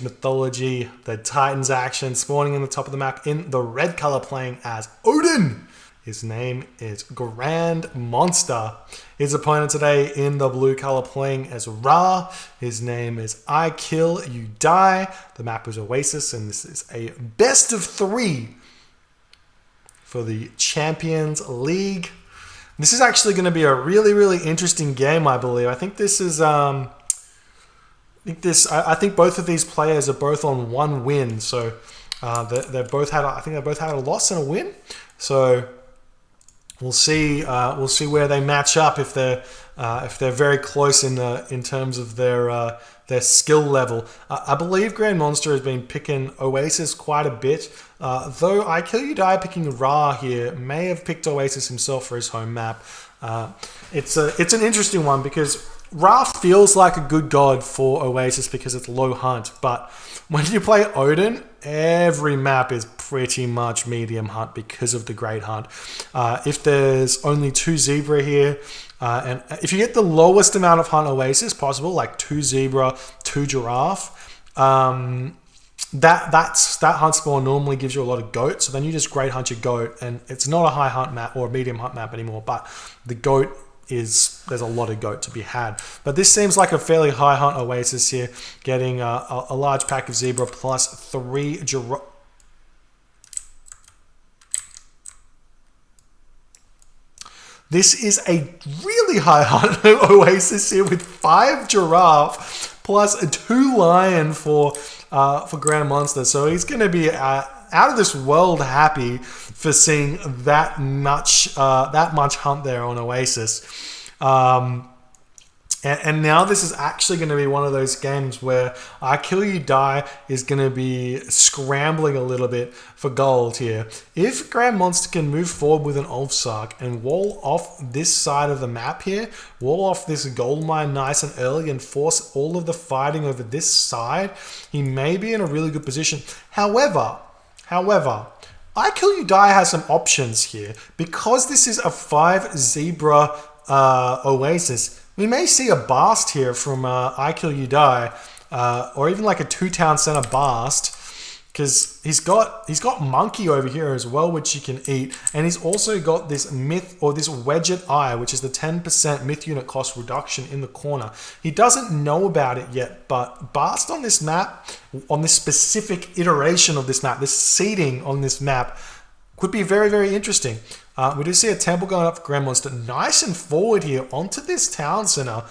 mythology, the Titans action, spawning in the top of the map in the red color, playing as Odin. His name is GrandMonster. His opponent today in the blue color, playing as Ra. His name is I Kill You Die. The map is Oasis, and this is a best of 3 for the Champions League. This is actually going to be a really, really interesting game, I believe. I think this is I think both of these players are both on 1 win, so they both had. I think they both had a loss and a win. So we'll see where they match up if they're very close in terms of their skill level. I believe GrandMonster has been picking Oasis quite a bit, though I Kill You Die picking Ra here may have picked Oasis himself for his home map. It's an interesting one because Ra feels like a good god for Oasis because it's low hunt, but when you play Odin, every map is pretty much medium hunt because of the great hunt. If there's only 2 zebra here, and if you get the lowest amount of hunt Oasis possible, like 2 zebra, 2 giraffe, that hunt spawn normally gives you a lot of goat, so then you just great hunt your goat, and it's not a high hunt map or a medium hunt map anymore, but the goat there's a lot of goat to be had. But this seems like a fairly high hunt Oasis here, getting a large pack of zebra plus 3 giraffe. This is a really high hunt Oasis here with 5 giraffe plus 2 lion for GrandMonster. So he's going to be out of this world happy for seeing that much hunt there on Oasis. And now this is actually going to be one of those games where I Kill You Die is going to be scrambling a little bit for gold here. If GrandMonster can move forward with an Ulfsark and wall off this side of the map here, wall off this gold mine nice and early and force all of the fighting over this side, he may be in a really good position. However, I Kill You Die has some options here. Because this is a 5 zebra Oasis, we may see a Bast here from I Kill You Die, or even like a 2 town center Bast, because he's got Monkey over here as well, which he can eat, and he's also got this Myth, or this Wedget Eye, which is the 10% Myth unit cost reduction in the corner. He doesn't know about it yet, but Bast on this map, on this specific iteration of this map, this seeding on this map, could be very, very interesting. We do see a temple going up for GrandMonster. Nice and forward here onto this town center.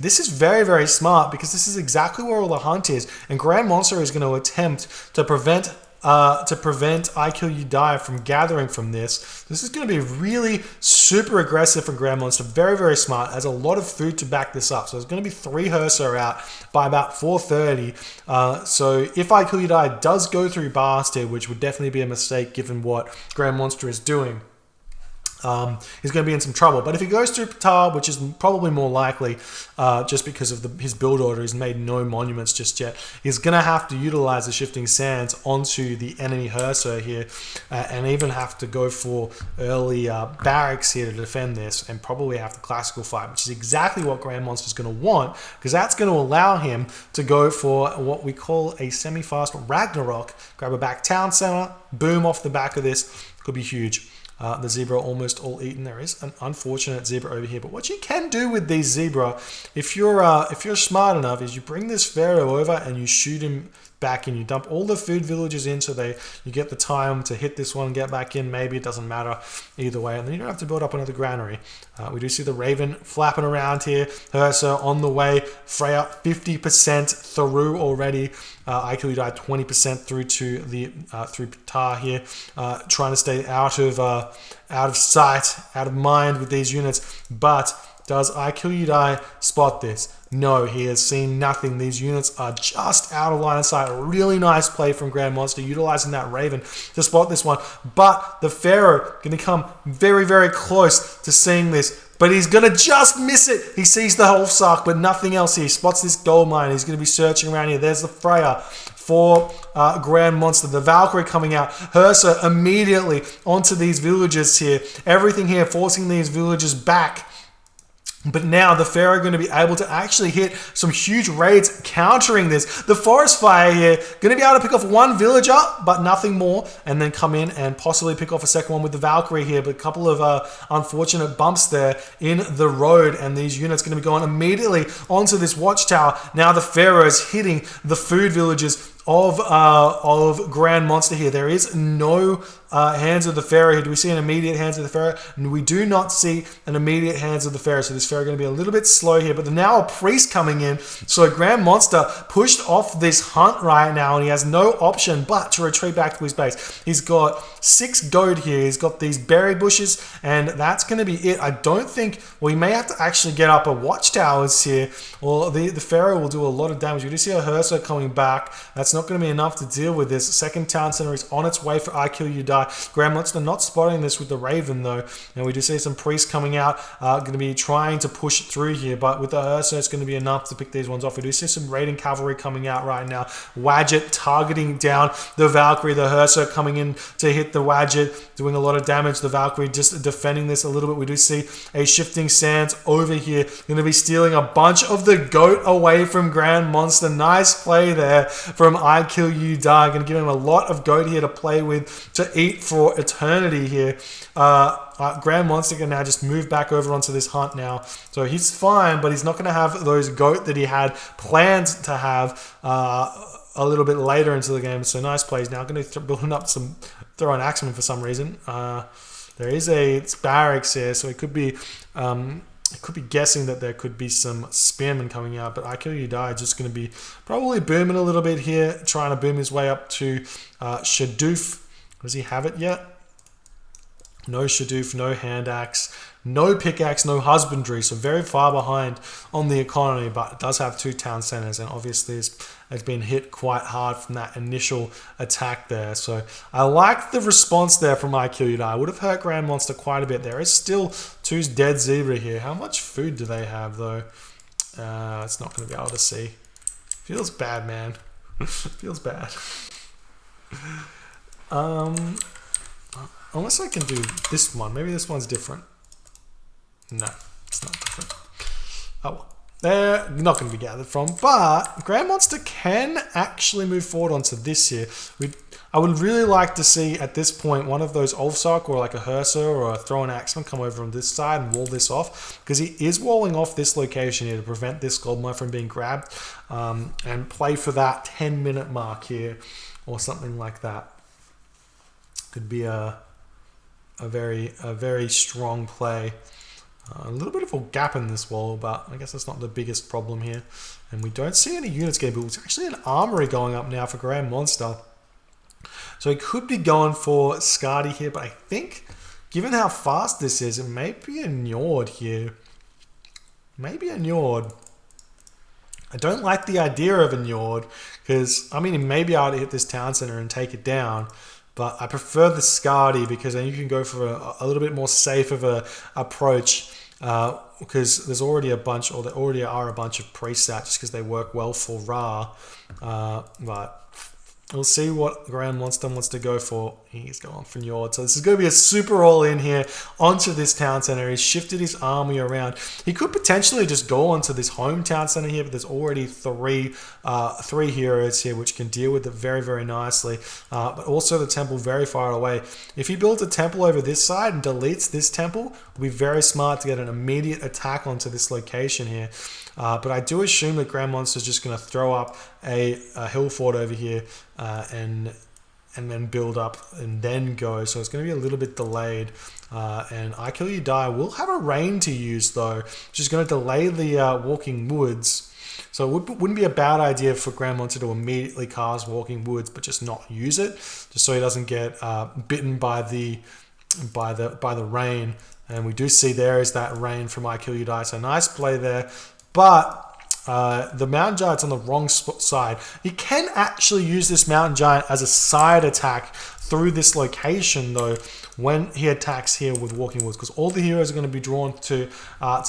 This is very, very smart because this is exactly where all the hunt is. And GrandMonster is going to attempt to prevent I Kill You Die from gathering from this. This is going to be really super aggressive for GrandMonster. Very, very smart. Has a lot of food to back this up. So there's going to be 3 Hersa out by about 4:30. So if I Kill You Die does go through Bast here, which would definitely be a mistake given what GrandMonster is doing, he's going to be in some trouble. But if he goes through Patar, which is probably more likely, just because of his build order, he's made no monuments just yet, he's going to have to utilize the Shifting Sands onto the enemy Hersa here, and even have to go for early barracks here to defend this, and probably have the classical fight, which is exactly what GrandMonster is going to want, because that's going to allow him to go for what we call a semi-fast Ragnarok. Grab a back town center, boom off the back of this, could be huge. The zebra almost all eaten. There is an unfortunate zebra over here, but what you can do with these zebra, if you're smart enough, is you bring this pharaoh over and you shoot him back in. You dump all the food villages in, so you get the time to hit this one, get back in. Maybe it doesn't matter either way, and then you don't have to build up another granary. We do see the Raven flapping around here. Hersa on the way. Freya 50% through already. I Kill You Die 20% through to the through Tar here, trying to stay out of sight, out of mind with these units. But does I Kill You Die spot this? No, he has seen nothing. These units are just out of line of sight. A really nice play from GrandMonster, utilizing that Raven to spot this one. But the Pharaoh going to come very, very close to seeing this. But he's going to just miss it. He sees the Ulfsark, but nothing else here. He spots this gold mine. He's going to be searching around here. There's the Freya for GrandMonster. The Valkyrie coming out. Hersa immediately onto these villages here. Everything here forcing these villages back But now the Pharaoh are going to be able to actually hit some huge raids countering this. The Forest Fire here, going to be able to pick off one villager, but nothing more, and then come in and possibly pick off a second one with the Valkyrie here. But a couple of unfortunate bumps there in the road, and these units going to be going immediately onto this watchtower. Now the Pharaoh is hitting the food villages of GrandMonster here. There is no Hands of the Pharaoh here. Do we see an immediate Hands of the Pharaoh? And we do not see an immediate Hands of the Pharaoh. So this Pharaoh going to be a little bit slow here. But now a priest coming in. So GrandMonster pushed off this hunt right now, and he has no option but to retreat back to his base. He's got 6 gold here. He's got these berry bushes, and that's going to be it. I don't think, well, he may have to actually get up a watchtowers here, or the Pharaoh will do a lot of damage. We do see a Herso coming back. That's not going to be enough to deal with this. Second town center is on its way for I Kill You Die. GrandMonster not spotting this with the Raven though, and we do see some priests coming out, going to be trying to push through here, but with the Herso it's going to be enough to pick these ones off. We do see some raiding cavalry coming out right now. Wadjet targeting down the Valkyrie, the Herso coming in to hit the Wadjet, doing a lot of damage. The Valkyrie just defending this a little bit. We do see a shifting sands over here, going to be stealing a bunch of the goat away from GrandMonster. Nice play there from I Kill You Die. Going to give him a lot of goat here to play with, to eat for eternity here. GrandMonster can now just move back over onto this hunt now. So he's fine, but he's not going to have those goat that he had planned to have a little bit later into the game. So nice plays. Now going to build up some throwing axemen for some reason. There is a barracks here, so it could be guessing that there could be some spearmen coming out, but I Kill You Die just going to be probably booming a little bit here, trying to boom his way up to Shadoof. Does he have it yet? No Shadoof, no hand axe, no pickaxe, no husbandry, so very far behind on the economy, but it does have 2 town centers, and obviously it's been hit quite hard from that initial attack there. So I like the response there from I Kill You Die. I would have hurt GrandMonster quite a bit. There is still 2 dead zebra here. How much food do they have though? It's not going to be able to see. Feels bad, man. Feels bad. Unless I can do this one. Maybe this one's different. No, it's not different. Oh well. They're not going to be gathered from, but GrandMonster can actually move forward onto this here. I would really like to see at this point one of those Ulfsark or like a Herso or a Thrown Axeman come over on this side and wall this off, because he is walling off this location here to prevent this gold mine from being grabbed, and play for that 10-minute mark here or something like that. Could be a very strong play. A little bit of a gap in this wall, but I guess that's not the biggest problem here. And we don't see any units getting built. It's actually an armory going up now for GrandMonster. So he could be going for Skadi here, but I think, given how fast this is, it may be a Njord here. Maybe a Njord. I don't like the idea of a Njord, because, I mean, he may be able to hit this town center and take it down. But I prefer the Skadi, because then you can go for a little bit more safe of a approach, because there's already a bunch, or there already are a bunch of priests out just because they work well for Ra. But we'll see what GrandMonster wants to go for. He's going for Njord. So this is going to be a super all-in here onto this town center. He's shifted his army around. He could potentially just go onto this hometown center here, but there's already three heroes here which can deal with it very, very nicely. But also the temple very far away. If he builds a temple over this side and deletes this temple, it will be very smart to get an immediate attack onto this location here. But I do assume that GrandMonster is just going to throw up a hill fort over here and then build up and then go. So it's going to be a little bit delayed. And I Kill You Die will have a rain to use though, which is going to delay the Walking Woods. So it wouldn't be a bad idea for GrandMonster to immediately cast Walking Woods, but just not use it, just so he doesn't get bitten by the rain. And we do see there is that rain from I Kill You Die. So nice play there. But the Mountain Giant's on the wrong side. He can actually use this Mountain Giant as a side attack through this location though, when he attacks here with Walking Woods, because all the heroes are going to be drawn to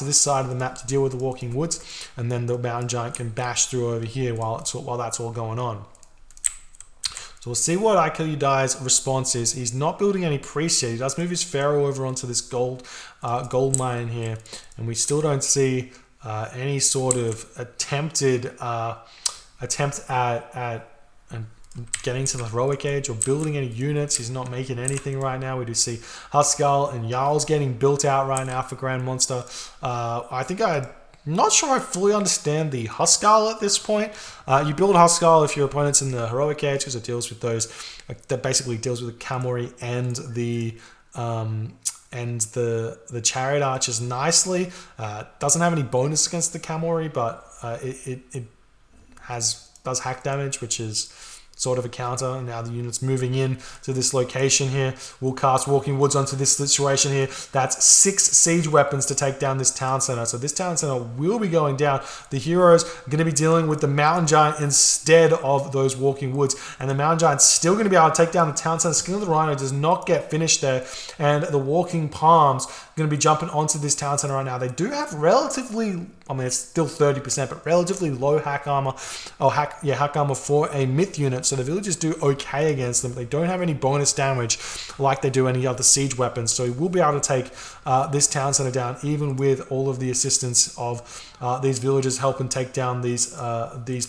this side of the map to deal with the Walking Woods, and then the Mountain Giant can bash through over here while that's all going on. So we'll see what I Kill You Die's response is. He's not building any priests yet. He does move his pharaoh over onto this gold mine here, and we still don't see any sort of attempt at getting to the heroic age or building any units. He's not making anything right now. We do see Huskal and Jarls getting built out right now for GrandMonster. I'm not sure I fully understand the Huskal at this point. You build Huskal if your opponent's in the heroic age because it deals with those. That basically deals with the cavalry and the chariot archers nicely. Doesn't have any bonus against the cavalry, but it does hack damage, which is sort of a counter. And now the unit's moving in to this location here. We'll cast Walking Woods onto this situation here. That's 6 siege weapons to take down this town center. So this town center will be going down. The heroes are going to be dealing with the Mountain Giant instead of those Walking Woods. And the Mountain Giant's still going to be able to take down the town center. Skin of the Rhino does not get finished there. And the Walking Palms are going to be jumping onto this town center right now. They do have relatively, I mean, it's still 30%, but relatively low hack armor, hack armor for a myth unit. So the villagers do okay against them. They don't have any bonus damage like they do any other siege weapons. So we'll be able to take this town center down, even with all of the assistance of these villagers helping take down these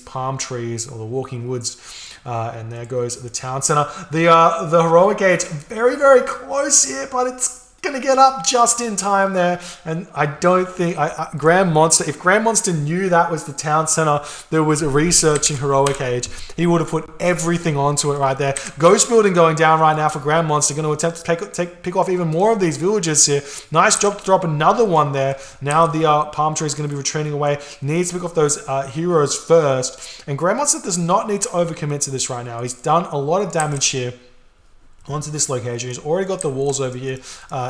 palm trees or the Walking Woods. And there goes the town center. The heroic age very, very close here, but it's going to get up just in time there. And I don't think GrandMonster, if GrandMonster knew that was the town center that was researching heroic age, he would have put everything onto it right there. Ghost building going down right now for GrandMonster, going to attempt to pick off even more of these villagers here. Nice job to drop another one there. Now the palm tree is going to be retreating away. Needs to pick off those heroes first. And GrandMonster does not need to overcommit to this right now. He's done a lot of damage here onto this location. He's already got the walls over here.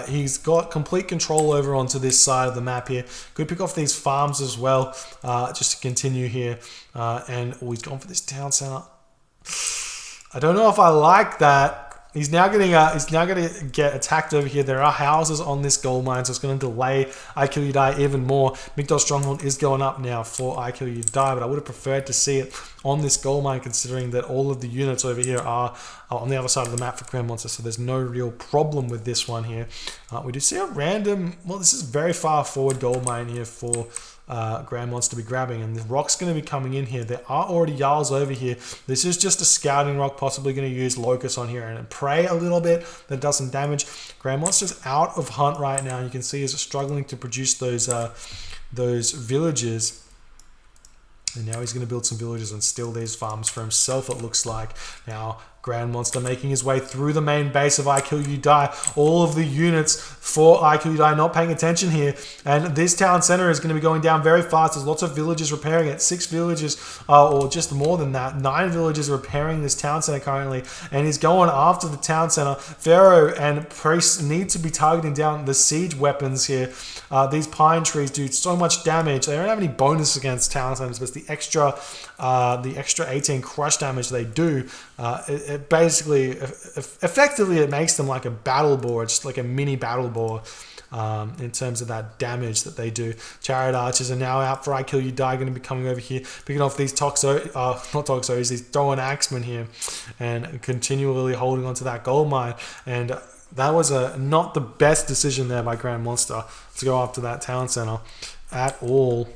He's got complete control over onto this side of the map here. Could pick off these farms as well, just to continue here. And he's gone for this town center. I don't know if I like that. He's now going to get attacked over here. There are houses on this gold mine, so it's going to delay I Kill You Die even more. Migdol Stronghold is going up now for I Kill You Die, but I would have preferred to see it on this gold mine, considering that all of the units over here are on the other side of the map for GrandMonster, so there's no real problem with this one here. We do see a random, well, this is very far forward gold mine here for GrandMonster to be grabbing, and the rock's going to be coming in here. There are already Jarls over here. This is just a scouting rock, possibly going to use Locust on here and pray a little bit that does some damage. GrandMonster's out of hunt right now. You can see he's struggling to produce those villages. And now he's going to build some villages and steal these farms for himself, it looks like. Now, GrandMonster making his way through the main base of I Kill You Die. All of the units for I Kill You Die not paying attention here. And this town center is going to be going down very fast. There's lots of villagers repairing it. 6 villages, or just more than that. 9 villages repairing this town center currently. And he's going after the town center. Pharaoh and priests need to be targeting down the siege weapons here. These pine trees do so much damage. They don't have any bonus against town centers, but it's the extra 18 crush damage they do. It basically, effectively, it makes them like a battle boar, just like a mini battle boar in terms of that damage that they do. Chariot archers are now out for I Kill You Die, going to be coming over here, picking off these these throwing axemen here, and continually holding onto that gold mine. And that was not the best decision there by GrandMonster to go after that town center at all.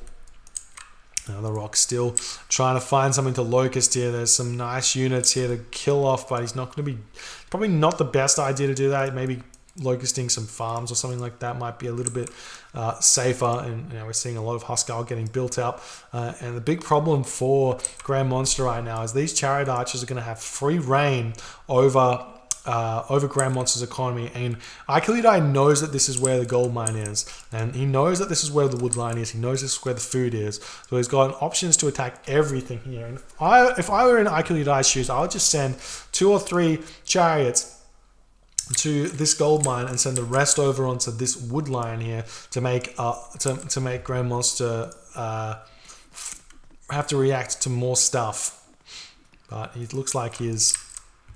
Now the Rock's still trying to find something to Locust here. There's some nice units here to kill off, but he's not going to be, probably not the best idea to do that. Maybe Locusting some farms or something like that might be a little bit safer. And we're seeing a lot of Huskal getting built up. And the big problem for GrandMonster right now is these Chariot Archers are going to have free reign over GrandMonster's economy, and I Kill You Die knows that this is where the gold mine is, and he knows that this is where the wood line is. He knows this is where the food is, so he's got options to attack everything here. And if I were in I Kill You Die's shoes, I would just send 2 or 3 chariots to this gold mine and send the rest over onto this wood line here to make GrandMonster have to react to more stuff. But it looks like he is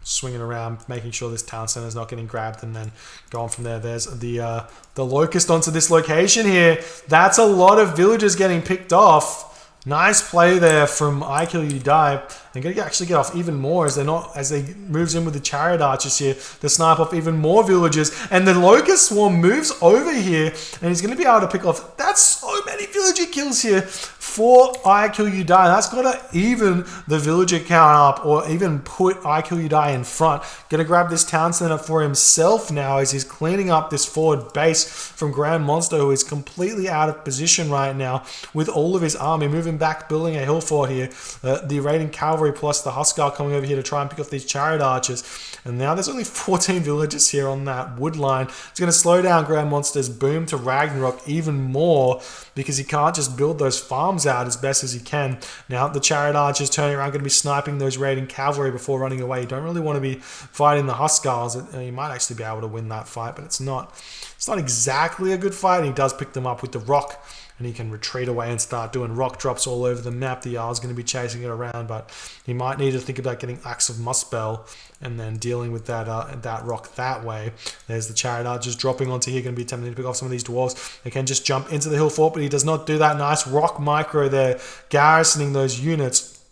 swinging around, making sure this town center is not getting grabbed, and then going from there. There's the Locust onto this location here. That's a lot of villagers getting picked off. Nice play there from I Kill You Die. They're going to actually get off even more as they moves in with the chariot archers here to snipe off even more villagers. And the locust swarm moves over here, and he's going to be able to pick off. That's so many villager kills here for I Kill You Die. That's got to even the villager count up, or even put I Kill You Die in front. Going to grab this town center for himself now as he's cleaning up this forward base from GrandMonster, who is completely out of position right now with all of his army moving back, building a hill fort here. The raiding cavalry plus the Huskar coming over here to try and pick off these chariot archers. And now there's only 14 villagers here on that wood line. It's going to slow down GrandMonster's boom to Ragnarok even more because he can't just build those farms out as best as he can. Now the chariot archers turning around, going to be sniping those raiding cavalry before running away. You don't really want to be fighting the Huskars. You might actually be able to win that fight, but it's not exactly a good fight. And he does pick them up with the rock, and he can retreat away and start doing rock drops all over the map. The Jarl's going to be chasing it around, but he might need to think about getting Axe of Muspel and then dealing with that rock that way. There's the chariot archers dropping onto here, going to be attempting to pick off some of these dwarves. They can just jump into the hill fort, but he does not do that. Nice rock micro there, garrisoning those units.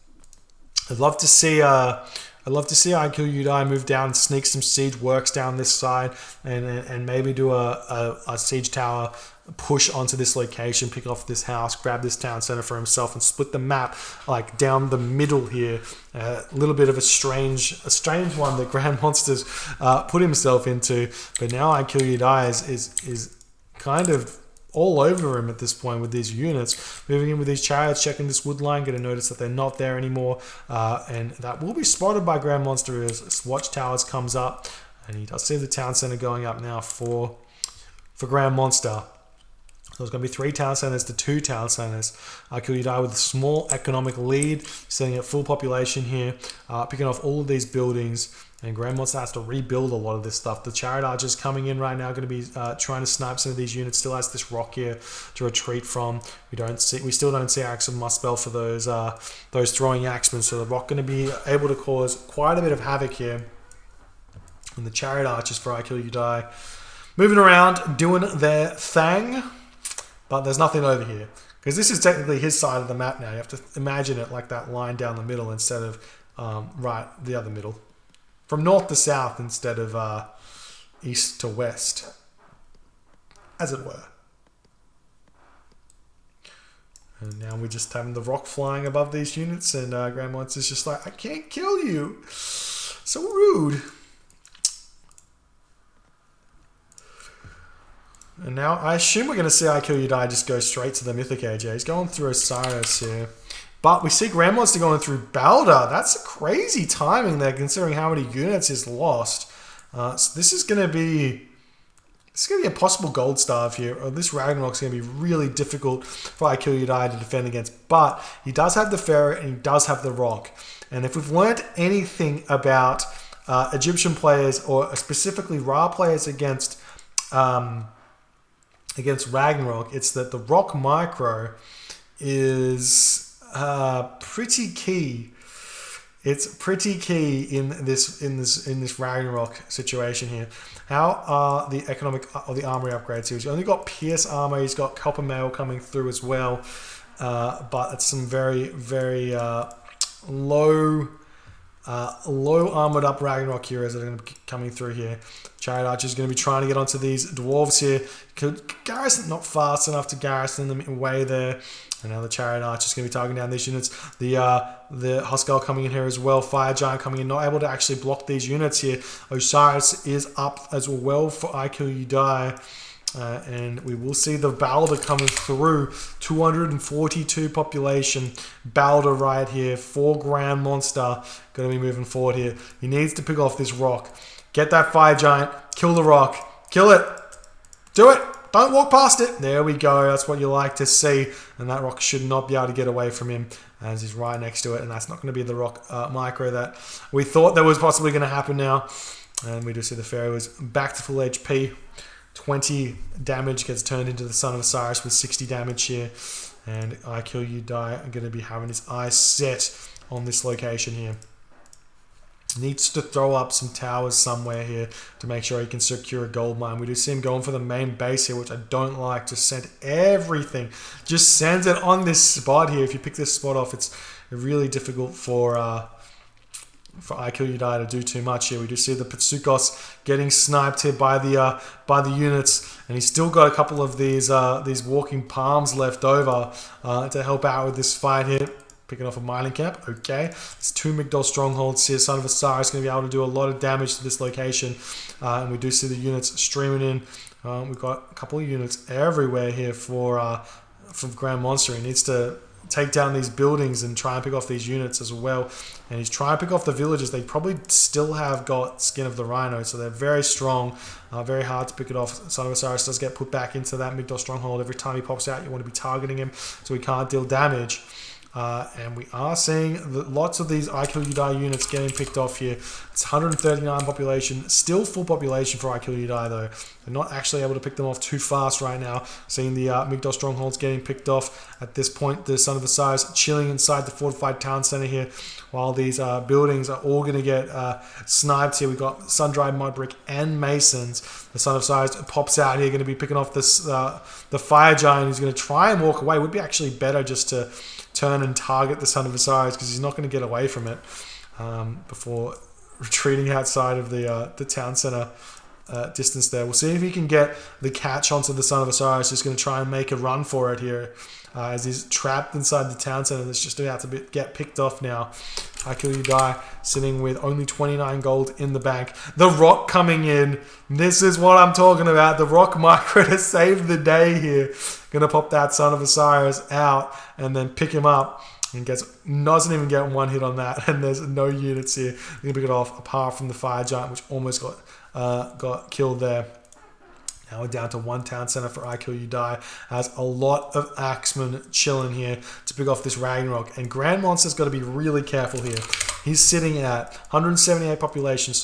I'd love to see I Kill You Die move down, sneak some siege works down this side, and maybe do a siege tower push onto this location, pick off this house, grab this town center for himself, and split the map like down the middle here. A little bit of a strange one that GrandMonster's put himself into, but now I Kill You Die is kind of all over him at this point with these units. Moving in with these chariots, checking this wood line, going to notice that they're not there anymore, and that will be spotted by GrandMonster as Watchtowers comes up, and he does see the town center going up now for GrandMonster. So it's going to be 3 town centers to 2 town centers. I Kill You Die with a small economic lead, setting at full population here, picking off all of these buildings. And GrandMonster has to rebuild a lot of this stuff. The chariot archers coming in right now, going to be trying to snipe some of these units. Still has this rock here to retreat from. We still don't see Axe of Muspel for those throwing axemen. So the rock going to be able to cause quite a bit of havoc here. And the chariot archers for I Kill You Die moving around, doing their thing. But there's nothing over here, because this is technically his side of the map now. You have to imagine it like that line down the middle instead of right the other middle. From north to south instead of east to west, as it were. And now we're just having the rock flying above these units, and GrandMonster's just like, I can't kill you. So rude. And now I assume we're going to see I Kill You Die just go straight to the Mythic Age. Yeah, he's going through Osiris here. But we see GrandMonster going through Balder. That's a crazy timing there, considering how many units he's lost. So this is going to be a possible gold starve here. This Ragnarok's going to be really difficult for I Kill You Die to defend against. But he does have the Ferret and he does have the Rock. And if we've learned anything about Egyptian players, or specifically Ra players against Ragnarok, it's that the rock micro is pretty key. It's pretty key in this Ragnarok situation here. How are the armory upgrades here? He's only got pierce armor. He's got copper mail coming through as well, but it's some very very low armored up Ragnarok heroes that are going to be coming through here. Chariot archer is going to be trying to get onto these dwarves here. Garrison not fast enough to garrison them away there. And now the chariot archer is going to be targeting down these units. The Huskar coming in here as well. Fire giant coming in, not able to actually block these units here. Osiris is up as well for I Kill You Die. And we will see the Balder coming through. 242 population. Balder right here for GrandMonster. Going to be moving forward here. He needs to pick off this rock. Get that fire giant. Kill the rock. Kill it. Do it. Don't walk past it. There we go. That's what you like to see. And that rock should not be able to get away from him, as he's right next to it. And that's not going to be the rock micro that we thought that was possibly going to happen now. And we do see the Pharaoh is back to full HP. 20 damage gets turned into the Son of Osiris with 60 damage here. And I Kill You Die are going to be having his eyes set on this location here. Needs to throw up some towers somewhere here to make sure he can secure a gold mine. We do see him going for the main base here, which I don't like. Just send everything. Just sends it on this spot here. If you pick this spot off, it's really difficult for I Kill You Die to do too much here. We do see the Pitsukos getting sniped here by the units, and he's still got a couple of these walking palms left over to help out with this fight here. Picking off a mining camp. Okay. There's 2 Migdol strongholds here. Son of Osiris is going to be able to do a lot of damage to this location. And we do see the units streaming in. We've got a couple of units everywhere here from GrandMonster. He needs to take down these buildings and try and pick off these units as well. And he's trying to pick off the villages. They probably still have got Skin of the Rhino, so they're very strong. Very hard to pick it off. Son of Osiris does get put back into that Migdol stronghold. Every time he pops out, you want to be targeting him so he can't deal damage. And we are seeing lots of these I Kill You Die units getting picked off here. It's 139 population, still full population for I Kill You Die though. They're not actually able to pick them off too fast right now. Seeing the Migdol strongholds getting picked off. At this point, the Son of Osiris chilling inside the fortified town center here, while these buildings are all going to get sniped here. We've got sun-dried mud brick and masons. The Son of Osiris pops out here, going to be picking off this the fire giant who's going to try and walk away. Would be actually better just to turn and target the Son of Osiris because he's not going to get away from it before retreating outside of the town center distance there. We'll see if he can get the catch onto the Son of Osiris. He's going to try and make a run for it here as he's trapped inside the town center. That's just about to get picked off now. I Kill You Die sitting with only 29 gold in the bank. The Rock coming in. This is what I'm talking about. The Rock micro to save the day here. Gonna pop that Son of Osiris out and then pick him up. And doesn't even get one hit on that. And there's no units here. You're gonna pick it off apart from the Fire Giant, which almost got killed there. Now we're down to 1 town center for I Kill You Die. Has a lot of axemen chilling here to pick off this Ragnarok. And GrandMonster's got to be really careful here. He's sitting at 178 population,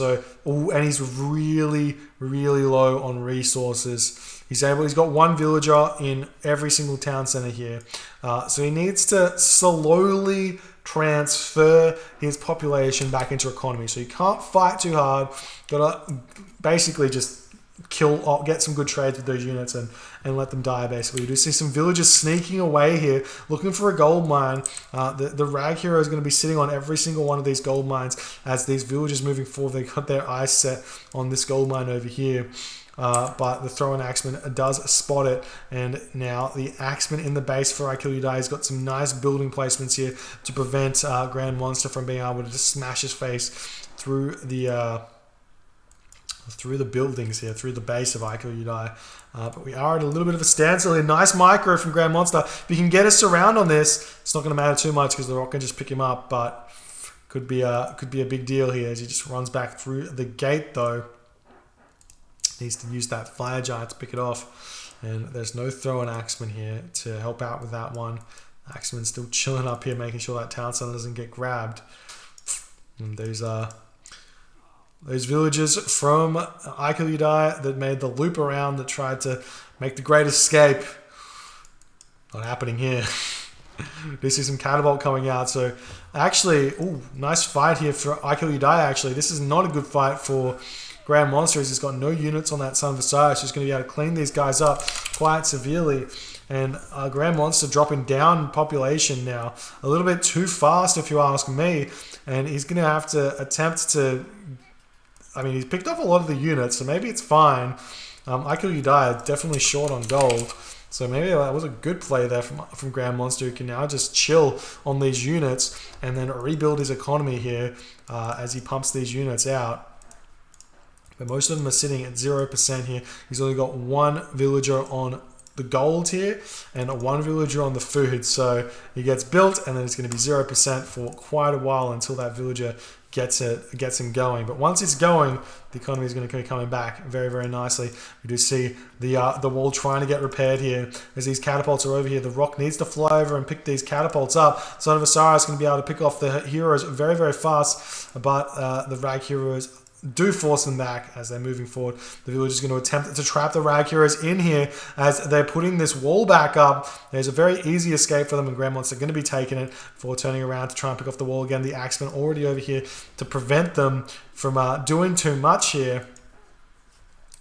and he's really, really low on resources. He's got 1 villager in every single town center here. So he needs to slowly transfer his population back into economy. So you can't fight too hard. Got to basically just get some good trades with those units and let them die basically. We do see some villagers sneaking away here looking for a gold mine. The Rag Hero is going to be sitting on every single one of these gold mines as these villagers moving forward. They got their eyes set on this gold mine over here. But the Throwing Axeman does spot it, and now the Axeman in the base for I Kill You Die has got some nice building placements here to prevent GrandMonster from being able to just smash his face through the buildings here, through the base of I Kill You Die. But we are at a little bit of a standstill here. Nice micro from GrandMonster. If you can get a surround on this, it's not going to matter too much because the Rock can just pick him up, but could be a big deal here as he just runs back through the gate though. Needs to use that Fire Giant to pick it off. And there's no Throwing Axeman here to help out with that one. Axeman's still chilling up here, making sure that town center doesn't get grabbed. And those villagers from I Kill You Die that made the loop around, that tried to make the great escape. Not happening here. We see some catapult coming out. So actually, nice fight here for I Kill You Die actually. This is not a good fight for GrandMonster. He's got no units on that Son of Osiris. He's going to be able to clean these guys up quite severely. And GrandMonster dropping down in population now. A little bit too fast if you ask me. And he's going to have to attempt to... I mean, he's picked off a lot of the units, so maybe it's fine. I Kill You Die definitely short on gold. So maybe that was a good play there from GrandMonster, who can now just chill on these units and then rebuild his economy here as he pumps these units out. But most of them are sitting at 0% here. He's only got 1 villager on the gold here and 1 villager on the food. So he gets built and then it's going to be 0% for quite a while until that villager gets him going. But once it's going, the economy is going to be coming back very, very nicely. We do see the wall trying to get repaired here as these catapults are over here. The Rock needs to fly over and pick these catapults up. Son of Osiris is going to be able to pick off the heroes very, very fast, but the Rag Hero is do force them back as they're moving forward. The village is going to attempt to trap the rag heroes in here as they're putting this wall back up. There's a very easy escape for them, and GrandMonster are going to be taking it before turning around to try and pick off the wall again. The Axemen already over here to prevent them from doing too much here.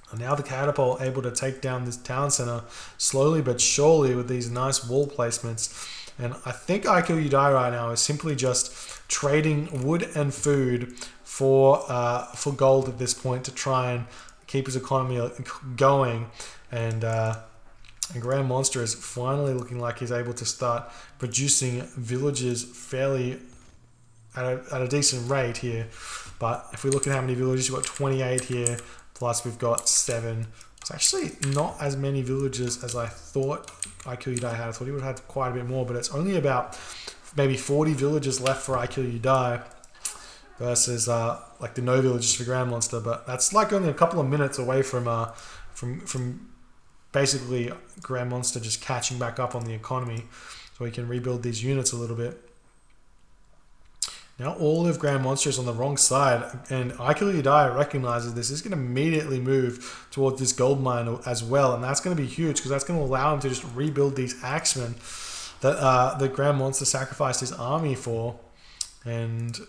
And now the Catapult able to take down this town center slowly but surely with these nice wall placements. And I think I Kill You Die right now is simply just trading wood and food for gold at this point to try and keep his economy going. And GrandMonster is finally looking like he's able to start producing villages fairly at a decent rate here. But if we look at how many villages, we've got 28 here, plus we've got 7. It's actually not as many villages as I thought I Kill You Die had. I thought he would have had quite a bit more, but it's only about maybe 40 villages left for I Kill You Die versus like the no villages for GrandMonster. But that's like only a couple of minutes away from basically GrandMonster just catching back up on the economy, so we can rebuild these units a little bit. Now all of GrandMonster is on the wrong side, and I Kill You Die recognizes this. Is going to immediately move towards this gold mine as well, and that's going to be huge because that's going to allow him to just rebuild these axemen that the GrandMonster sacrificed his army for. And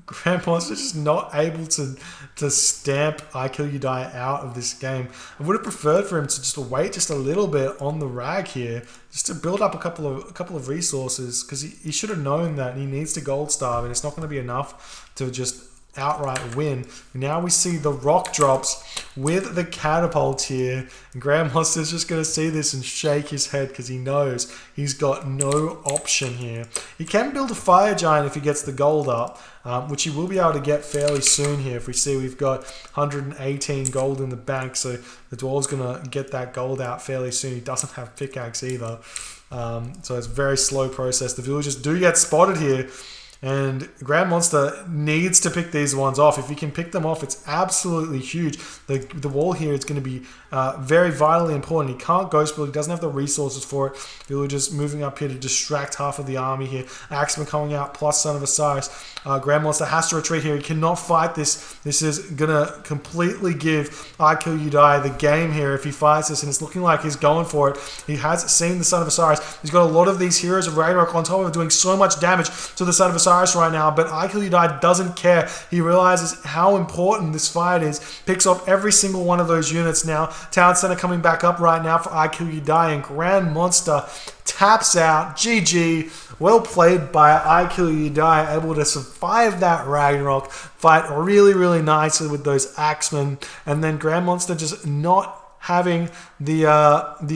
GrandMonster just not able to stamp I Kill You Die out of this game. I would have preferred for him to just wait just a little bit on the rag here, just to build up a couple of resources, because he should have known that he needs to gold starve, and it's not going to be enough to just outright win. Now we see the rock drops with the catapult here, and GrandMonster's just going to see this and shake his head because he knows he's got no option here. He can build a fire giant if he gets the gold up, which he will be able to get fairly soon here. If we see we've got 118 gold in the bank, so the dwarf's going to get that gold out fairly soon. He doesn't have pickaxe either, so it's a very slow process. The villagers do get spotted here, and GrandMonster needs to pick these ones off. If he can pick them off, it's absolutely huge. The wall here is going to be very vitally important. He can't ghost build. He doesn't have the resources for it. Villagers moving up here to distract half of the army here. Axeman coming out plus Son of Osiris. GrandMonster has to retreat here. He cannot fight this. This is going to completely give I Kill You Die the game here if he fights this, and it's looking like he's going for it. He has seen the Son of Osiris. He's got a lot of these heroes of Ragnarok on top of it doing so much damage to the Son of Osiris right now, but I Kill You Die doesn't care. He realizes how important this fight is, picks off every single one of those units now. Town Center coming back up right now for I Kill You Die, and GrandMonster taps out. GG. Well played by I Kill You Die, able to survive that Ragnarok, fight really, really nicely with those axemen, and then GrandMonster just not having the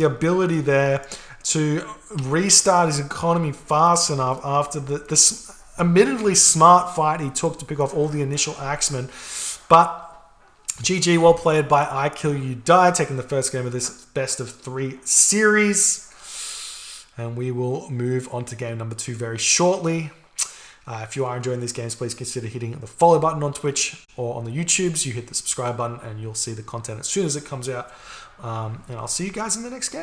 ability there to restart his economy fast enough after this admittedly smart fight he took to pick off all the initial axemen. But GG, well played by I Kill You Die, taking the first game of this best of 3 series. And we will move on to game number 2 very shortly. If you are enjoying these games, please consider hitting the follow button on Twitch or on the YouTubes. You hit the subscribe button and you'll see the content as soon as it comes out. And I'll see you guys in the next game.